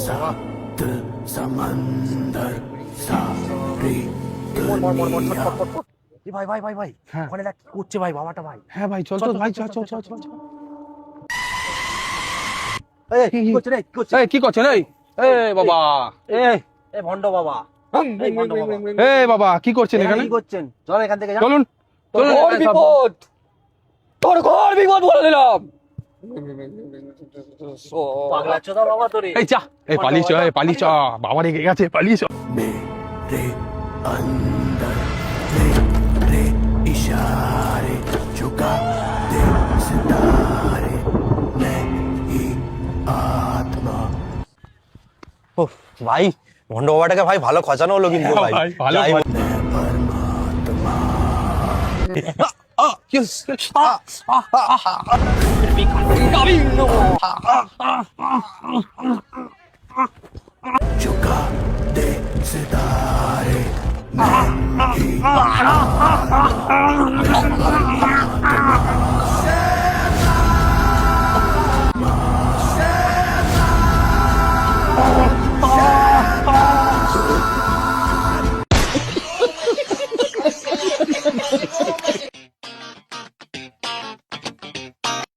सात समंदर सारी दुनिया। ভাই ভাই ভাই ভাই হ্যাঁ। ওখানে দেখ কি করছে ভাই বাবাটা ভাই। হ্যাঁ ভাই চল চল ভাই চল চল চল চল এই কি করছে রে কি করছে? এই কি করছেন এই এই বাবা এই ভন্ড বাবা এই ভন্ড বাবা এই বাবা কি করছেন এখানে কি করছেন? চল এখান থেকে যা। চলুন চলুন ঘোর বিপদ, তোর ঘোর বিপদ বলে দিলাম। পাগলা চোদা বাবা তোরে। এই যা এই পালিয়ে চ এই পালিয়ে চ বাবা রেগে গেছে পালিয়ে চ मेरे अंदर मेरे इशारे झुका दे सितारे मैं ही आत्मा। উফ, ভাই ভন্ড বাবাটাকে ভাই ভালো খচানো হলো কিন্তু ভাই। ভাই, ভালো যাই ভাই। হোক। मैं परमात्मा झुका दे सितारे मैं ही आत्मा।